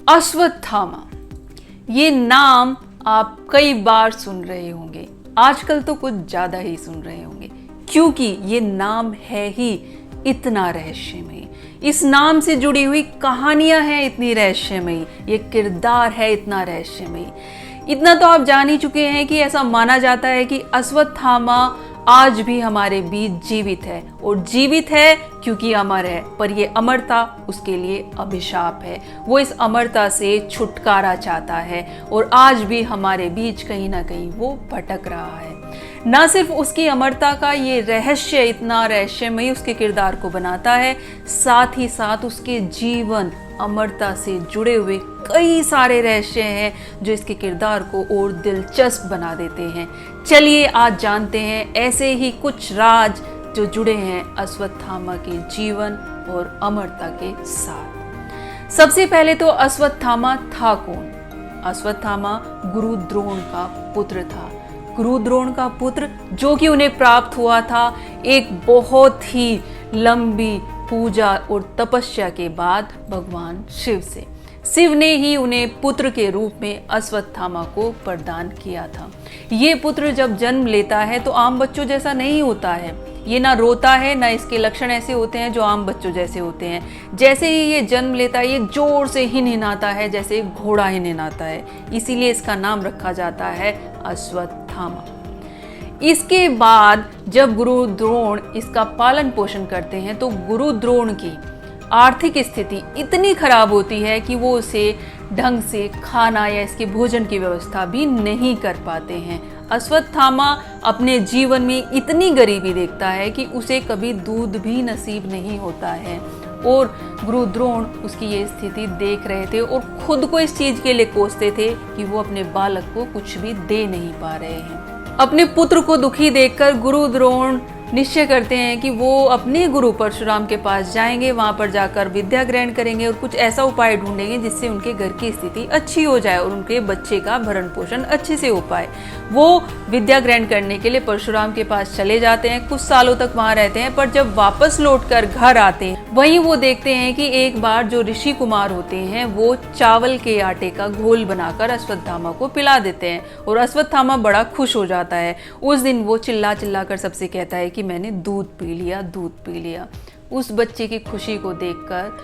अश्वत्थामा, ये नाम आप कई बार सुन रहे होंगे। आजकल तो कुछ ज्यादा ही सुन रहे होंगे, क्योंकि ये नाम है ही इतना रहस्यमयी। इस नाम से जुड़ी हुई कहानियां हैं इतनी रहस्यमयी, ये किरदार है इतना रहस्यमयी। इतना तो आप जान ही चुके हैं कि ऐसा माना जाता है कि अश्वत्थामा आज भी हमारे बीच जीवित है, और जीवित है क्योंकि अमर है। पर ये अमरता उसके लिए अभिशाप है। वो इस अमरता से छुटकारा चाहता है और आज भी हमारे बीच कहीं ना कहीं वो भटक रहा है। ना सिर्फ उसकी अमरता का ये रहस्य इतना रहस्यमयी उसके किरदार को बनाता है, साथ ही साथ उसके जीवन अमरता से जुड़े हुए कई सारे रहस्य हैं जो इसके किरदार को और दिलचस्प बना देते हैं। चलिए आज जानते हैं ऐसे ही कुछ राज जो जुड़े हैं अश्वत्थामा के जीवन और अमरता के साथ। सबसे पहले तो अश्वत्थामा था कौन? अश्वत्थामा गुरु द्रोण का पुत्र था। गुरु द्रोण का पुत्र जो कि उन्हें प्राप्त हुआ था एक बहुत ही लंबी पूजा और तपस्या के बाद भगवान शिव से। शिव ने ही उन्हें पुत्र के रूप में अश्वत्थामा को प्रदान किया था। ये पुत्र जब जन्म लेता है तो आम बच्चों जैसा नहीं होता है। ये ना रोता है, ना इसके लक्षण ऐसे होते हैं जो आम बच्चों जैसे होते हैं। जैसे ही ये जन्म लेता है ये जोर से हिनहिनाता है, जैसे घोड़ा हिनहिनाता है। इसीलिए इसका नाम रखा जाता है अश्वत्थामा। इसके बाद जब गुरु द्रोण इसका पालन पोषण करते हैं तो गुरु द्रोण की आर्थिक स्थिति इतनी खराब होती है कि वो उसे ढंग से खाना या इसके भोजन की व्यवस्था भी नहीं कर पाते हैं। अश्वत्थामा अपने जीवन में इतनी गरीबी देखता है कि उसे कभी दूध भी नसीब नहीं होता है, और गुरु द्रोण उसकी ये स्थिति देख रहे थे और खुद को इस चीज के लिए कोसते थे कि वो अपने बालक को कुछ भी दे नहीं पा रहे हैं। अपने पुत्र को दुखी देखकर गुरु द्रोण निश्चय करते हैं कि वो अपने गुरु परशुराम के पास जाएंगे, वहां पर जाकर विद्या ग्रहण करेंगे और कुछ ऐसा उपाय ढूंढेंगे जिससे उनके घर की स्थिति अच्छी हो जाए और उनके बच्चे का भरण पोषण अच्छे से हो पाए। वो विद्या ग्रहण करने के लिए परशुराम के पास चले जाते हैं, कुछ सालों तक वहां रहते हैं, पर जब वापस लौटकर घर आते हैं वहीं वो देखते हैं कि एक बार जो ऋषि कुमार होते हैं वो चावल के आटे का घोल बनाकर अश्वत्थामा को पिला देते हैं, और अश्वत्थामा बड़ा खुश हो जाता है। उस दिन वो चिल्ला चिल्ला कर सबसे कहता है कि मैंने दूध पी लिया, दूध पी लिया। उस बच्चे की खुशी को देखकर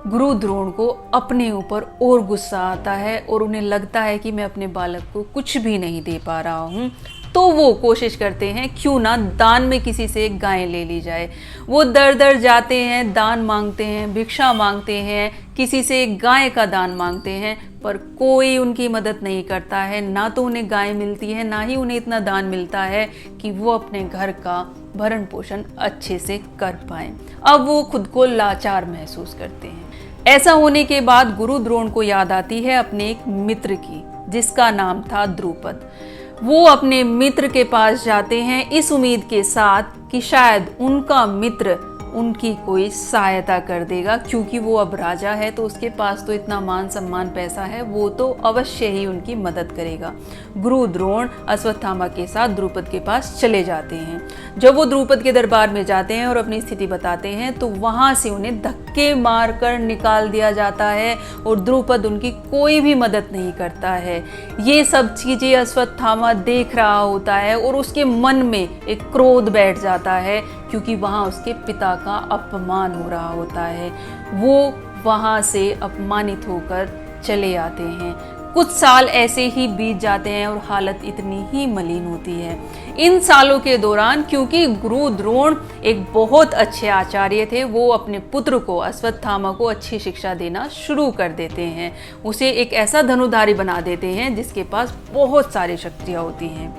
गुरु द्रोण को अपने ऊपर और गुस्सा आता है और उन्हें लगता है कि मैं अपने बालक को कुछ भी नहीं दे पा रहा हूँ। तो वो कोशिश करते हैं क्यों ना दान में किसी से गाय ले ली जाए। वो दर दर जाते हैं, दान मांगते हैं, भिक्षा मांगते हैं, किसी से गाय का दान मांगते हैं, पर कोई उनकी मदद नहीं करता है। ना तो उन्हें गाय मिलती है, ना ही उन्हें इतना दान मिलता है कि वो अपने घर का भरण पोषण अच्छे से कर पाएं। अब वो खुद को लाचार महसूस करते हैं। ऐसा होने के बाद गुरु द्रोण को याद आती है अपने एक मित्र की, जिसका नाम था द्रुपद। वो अपने मित्र के पास जाते हैं इस उम्मीद के साथ कि शायद उनका मित्र उनकी कोई सहायता कर देगा, क्योंकि वो अब राजा है तो उसके पास तो इतना मान सम्मान पैसा है, वो तो अवश्य ही उनकी मदद करेगा। गुरु द्रोण अश्वत्थामा के साथ द्रुपद के पास चले जाते हैं। जब वो द्रुपद के दरबार में जाते हैं और अपनी स्थिति बताते हैं तो वहां से उन्हें धक्के मारकर निकाल दिया जाता है और द्रुपद उनकी कोई भी मदद नहीं करता है। ये सब चीजें अश्वत्थामा देख रहा होता है और उसके मन में एक क्रोध बैठ जाता है, क्योंकि वहाँ उसके पिता का अपमान हो रहा होता है। वो वहाँ से अपमानित होकर चले आते हैं। कुछ साल ऐसे ही बीत जाते हैं और हालत इतनी ही मलिन होती है। इन सालों के दौरान क्योंकि गुरु द्रोण एक बहुत अच्छे आचार्य थे, वो अपने पुत्र को अश्वत्थामा को अच्छी शिक्षा देना शुरू कर देते हैं। उसे एक ऐसा धनुधारी बना देते हैं जिसके पास बहुत सारी शक्तियाँ होती हैं।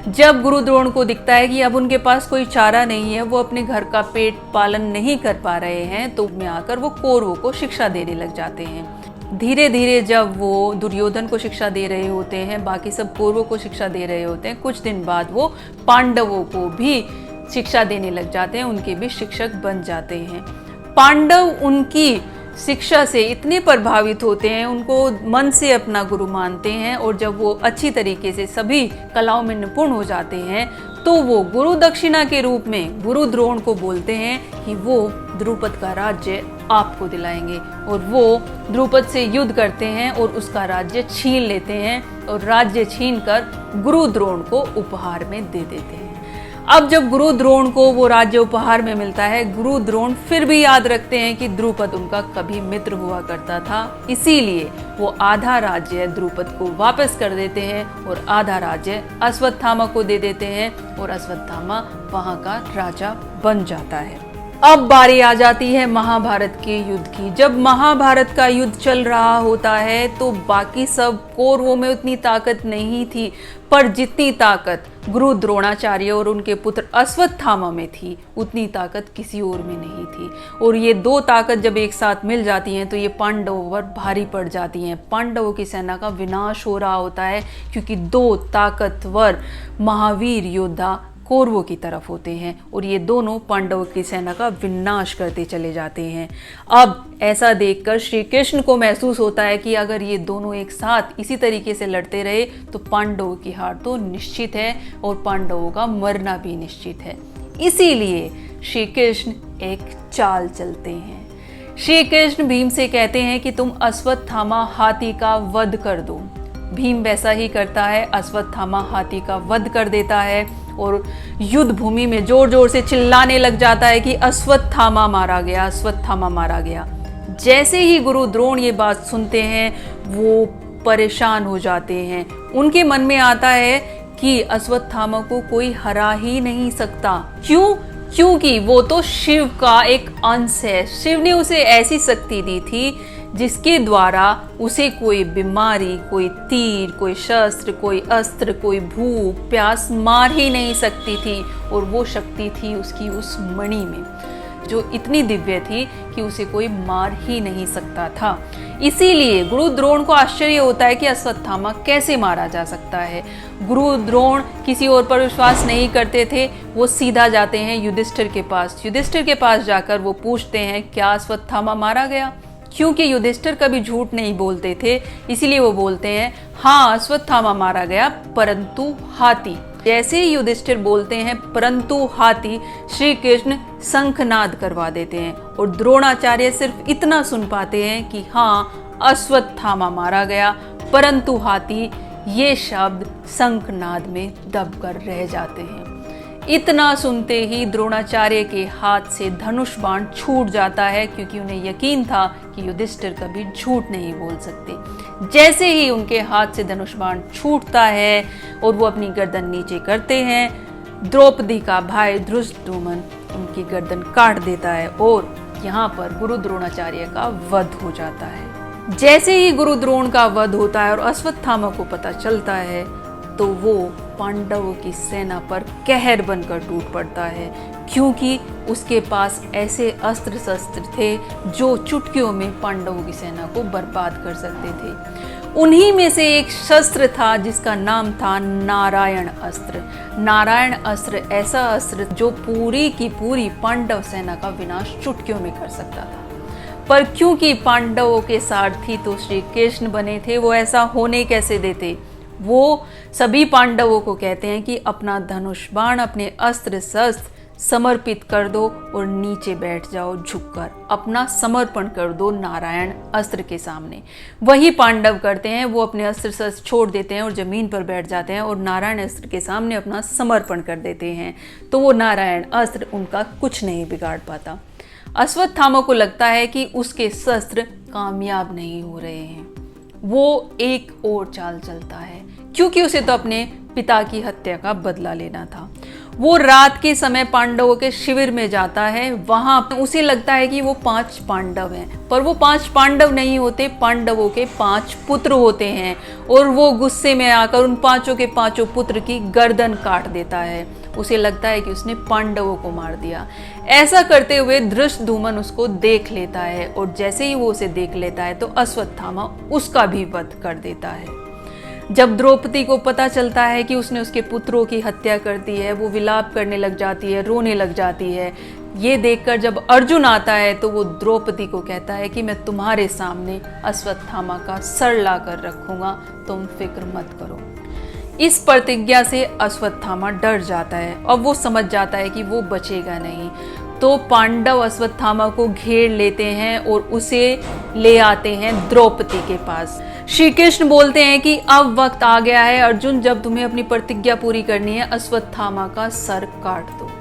जब गुरु द्रोण को दिखता है कि अब उनके पास कोई चारा नहीं है, वो अपने घर का पेट पालन नहीं कर पा रहे हैं, तो में आकर वो कौरवों को शिक्षा देने लग जाते हैं। धीरे धीरे जब वो दुर्योधन को शिक्षा दे रहे होते हैं, बाकी सब कौरवों को शिक्षा दे रहे होते हैं, कुछ दिन बाद वो पांडवों को भी शिक्षा देने लग जाते हैं, उनके भी शिक्षक बन जाते हैं। पांडव उनकी शिक्षा से इतने प्रभावित होते हैं, उनको मन से अपना गुरु मानते हैं, और जब वो अच्छी तरीके से सभी कलाओं में निपुण हो जाते हैं तो वो गुरु दक्षिणा के रूप में गुरु द्रोण को बोलते हैं कि वो द्रुपद का राज्य आपको दिलाएंगे, और वो द्रुपद से युद्ध करते हैं और उसका राज्य छीन लेते हैं और राज्य छीनकर गुरु द्रोण को उपहार में दे देते हैं। अब जब गुरु द्रोण को वो राज्य उपहार में मिलता है, गुरु द्रोण फिर भी याद रखते हैं कि द्रुपद उनका कभी मित्र हुआ करता था, इसीलिए वो आधा राज्य द्रुपद को वापस कर देते हैं और आधा राज्य अश्वत्थामा को दे देते हैं और अश्वत्थामा वहां का राजा बन जाता है। अब बारी आ जाती है महाभारत के युद्ध की। जब महाभारत का युद्ध चल रहा होता है तो बाकी सब कौरवों में उतनी ताकत नहीं थी, पर जितनी ताकत गुरु द्रोणाचार्य और उनके पुत्र अश्वत्थामा में थी उतनी ताकत किसी और में नहीं थी। और ये दो ताकत जब एक साथ मिल जाती हैं तो ये पांडवों पर भारी पड़ जाती हैं। पांडवों की सेना का विनाश हो रहा होता है, क्योंकि दो ताकतवर महावीर योद्धा कौरवों की तरफ होते हैं और ये दोनों पांडवों की सेना का विनाश करते चले जाते हैं। अब ऐसा देखकर श्री कृष्ण को महसूस होता है कि अगर ये दोनों एक साथ इसी तरीके से लड़ते रहे तो पांडवों की हार तो निश्चित है और पांडवों का मरना भी निश्चित है। इसीलिए श्री कृष्ण एक चाल चलते हैं। श्री कृष्ण भीम से कहते हैं कि तुम अश्वत्थामा हाथी का वध कर दो। भीम वैसा ही करता है, अश्वत्थामा हाथी का वध कर देता है और युद्ध भूमि में जोर जोर से चिल्लाने लग जाता है कि अश्वत्थामा मारा गया, अश्वत्थामा मारा गया। जैसे ही गुरु द्रोण ये बात सुनते हैं वो परेशान हो जाते हैं। उनके मन में आता है कि अश्वत्थामा को कोई हरा ही नहीं सकता। क्यों? क्योंकि वो तो शिव का एक अंश है। शिव ने उसे ऐसी शक्ति दी थी जिसके द्वारा उसे कोई बीमारी, कोई तीर, कोई शस्त्र, कोई अस्त्र, कोई भूख प्यास मार ही नहीं सकती थी। और वो शक्ति थी उसकी उस मणि में, जो इतनी दिव्य थी कि उसे कोई मार ही नहीं सकता था। इसीलिए गुरु द्रोण को आश्चर्य होता है कि अश्वत्थामा कैसे मारा जा सकता है। गुरु द्रोण किसी और पर विश्वास नहीं करते थे। वो सीधा जाते हैं युधिष्ठिर के पास। युधिष्ठिर के पास जाकर वो पूछते हैं क्या अश्वत्थामा मारा गया। क्योंकि युधिष्ठिर कभी झूठ नहीं बोलते थे, इसीलिए वो बोलते हैं हाँ अश्वत्थामा मारा गया, परंतु हाथी। जैसे ही युधिष्ठिर बोलते हैं परंतु हाथी, श्री कृष्ण शंखनाद करवा देते हैं और द्रोणाचार्य सिर्फ इतना सुन पाते हैं कि हाँ अश्वत्थामा मारा गया, परंतु हाथी, ये शब्द शंखनाद में दबकर रह जाते हैं। इतना सुनते ही द्रोणाचार्य के हाथ से धनुष बाण छूट जाता है, क्योंकि उन्हें यकीन था कि युधिष्ठिर कभी झूठ नहीं बोल सकते। जैसे ही उनके हाथ से धनुष बाण छूटता है और वो अपनी गर्दन नीचे करते हैं, द्रौपदी का भाई धृष्टद्युम्न उनकी गर्दन काट देता है और यहाँ पर गुरु द्रोणाचार्य का वध हो जाता है। जैसे ही गुरु द्रोण का वध होता है और अश्वत्थामा को पता चलता है तो वो पांडवों की सेना पर कहर बनकर टूट पड़ता है, क्योंकि उसके पास ऐसे अस्त्र शस्त्र थे जो चुटकियों में पांडवों की सेना को बर्बाद कर सकते थे। उन्हीं में से एक शस्त्र था जिसका नाम था नारायण अस्त्र। नारायण अस्त्र ऐसा अस्त्र जो पूरी की पूरी पांडव सेना का विनाश चुटकियों में कर सकता था। पर क्योंकि पांडवों के सारथी तो श्री कृष्ण बने थे, वो ऐसा होने कैसे देते। वो सभी पांडवों को कहते हैं कि अपना धनुष बाण, अपने अस्त्र शस्त्र समर्पित कर दो और नीचे बैठ जाओ झुककर, अपना समर्पण कर दो नारायण अस्त्र के सामने। वही पांडव करते हैं, वो अपने अस्त्र शस्त्र छोड़ देते हैं और जमीन पर बैठ जाते हैं और नारायण अस्त्र के सामने अपना समर्पण कर देते हैं। तो वो नारायण अस्त्र उनका कुछ नहीं बिगाड़ पाता। अश्वत्थामा को लगता है कि उसके शस्त्र कामयाब नहीं हो रहे हैं। वो एक और चाल चलता है, क्योंकि उसे तो अपने पिता की हत्या का बदला लेना था। वो रात के समय पांडवों के शिविर में जाता है। वहां उसे लगता है कि वो 5 पांडव हैं, पर वो 5 पांडव नहीं होते, पांडवों के 5 पुत्र होते हैं। और वो गुस्से में आकर उन 5 के 5 पुत्र की गर्दन काट देता है। उसे लगता है कि उसने पांडवों को मार दिया। ऐसा करते हुए धृष्टद्युम्न उसको देख लेता है और जैसे ही वो उसे देख लेता है तो अश्वत्थामा उसका भी वध कर देता है। जब द्रौपदी को पता चलता है कि उसने उसके पुत्रों की हत्या कर दी है, वो विलाप करने लग जाती है, रोने लग जाती है। ये देखकर जब अर्जुन आता है तो वो द्रौपदी को कहता है कि मैं तुम्हारे सामने अश्वत्थामा का सर ला कर रखूंगा, तुम फिक्र मत करो। इस प्रतिज्ञा से अश्वत्थामा डर जाता है और वो समझ जाता है कि वो बचेगा नहीं। तो पांडव अश्वत्थामा को घेर लेते हैं और उसे ले आते हैं द्रौपदी के पास। श्री कृष्ण बोलते हैं कि अब वक्त आ गया है अर्जुन, जब तुम्हें अपनी प्रतिज्ञा पूरी करनी है, अश्वत्थामा का सर काट दो।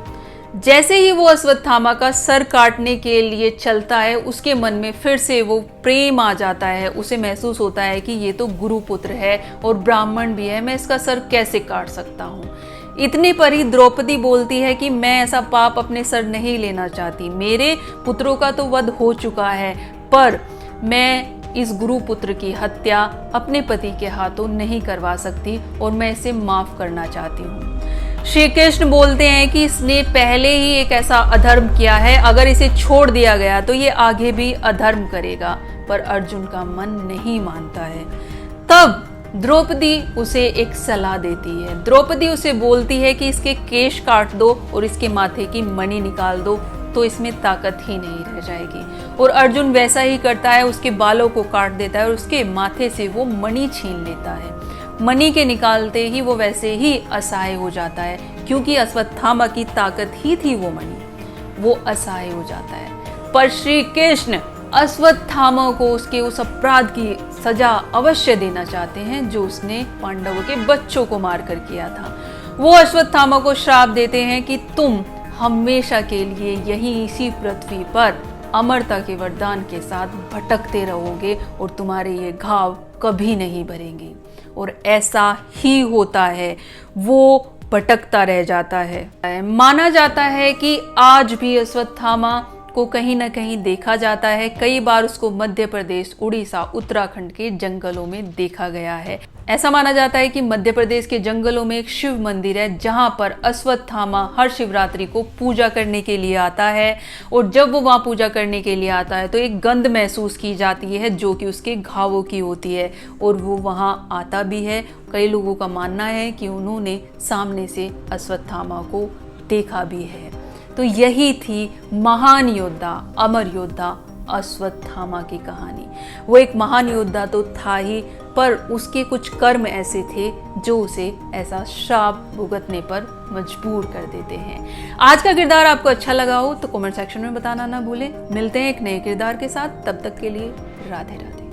जैसे ही वो अश्वत्थामा का सर काटने के लिए चलता है, उसके मन में फिर से वो प्रेम आ जाता है। उसे महसूस होता है कि ये तो गुरुपुत्र है और ब्राह्मण भी है, मैं इसका सर कैसे काट सकता हूँ। इतने पर ही द्रौपदी बोलती है कि मैं ऐसा पाप अपने सर नहीं लेना चाहती, मेरे पुत्रों का तो वध हो चुका है, पर मैं इस गुरुपुत्र की हत्या अपने पति के हाथों नहीं करवा सकती और मैं इसे माफ करना चाहती हूँ। श्री कृष्ण बोलते हैं कि इसने पहले ही एक ऐसा अधर्म किया है, अगर इसे छोड़ दिया गया तो ये आगे भी अधर्म करेगा, पर अर्जुन का मन नहीं मानता है। तब द्रौपदी उसे एक सलाह देती है। द्रौपदी उसे बोलती है कि इसके केश काट दो और इसके माथे की मणि निकाल दो, तो इसमें ताकत ही नहीं रह जाएगी। और अर्जुन वैसा ही करता है, उसके बालों को काट देता है और उसके माथे से वो मणि छीन लेता है। मणि के निकालते ही वो वैसे ही असहाय हो जाता है, क्योंकि अश्वत्थामा की ताकत ही थी वो मणि, वो असहाय हो जाता है। पर श्री कृष्ण अश्वत्थामा को उसके उस अपराध की सजा अवश्य देना चाहते हैं जो उसने पांडवों के बच्चों को मारकर किया था। वो अश्वत्थामा को श्राप देते हैं कि तुम हमेशा के लिए यही इसी पृथ्वी पर अमरता के वरदान के साथ भटकते रहोगे और तुम्हारे ये घाव कभी नहीं भरेंगे। और ऐसा ही होता है, वो भटकता रह जाता है। माना जाता है कि आज भी अश्वत्थामा को कहीं ना कहीं देखा जाता है। कई बार उसको मध्य प्रदेश, उड़ीसा, उत्तराखंड के जंगलों में देखा गया है। ऐसा माना जाता है कि मध्य प्रदेश के जंगलों में एक शिव मंदिर है, जहां पर अश्वत्थामा हर शिवरात्रि को पूजा करने के लिए आता है। और जब वो वहां पूजा करने के लिए आता है तो एक गंध महसूस की जाती है जो कि उसके घावों की होती है, और वो वहां आता भी है। कई लोगों का मानना है कि उन्होंने सामने से अश्वत्थामा को देखा भी है। तो यही थी महान योद्धा, अमर योद्धा अश्वत्थामा की कहानी। वो एक महान योद्धा तो था ही, पर उसके कुछ कर्म ऐसे थे जो उसे ऐसा श्राप भुगतने पर मजबूर कर देते हैं। आज का किरदार आपको अच्छा लगा हो तो कमेंट सेक्शन में बताना ना भूलें। मिलते हैं एक नए किरदार के साथ, तब तक के लिए राधे राधे।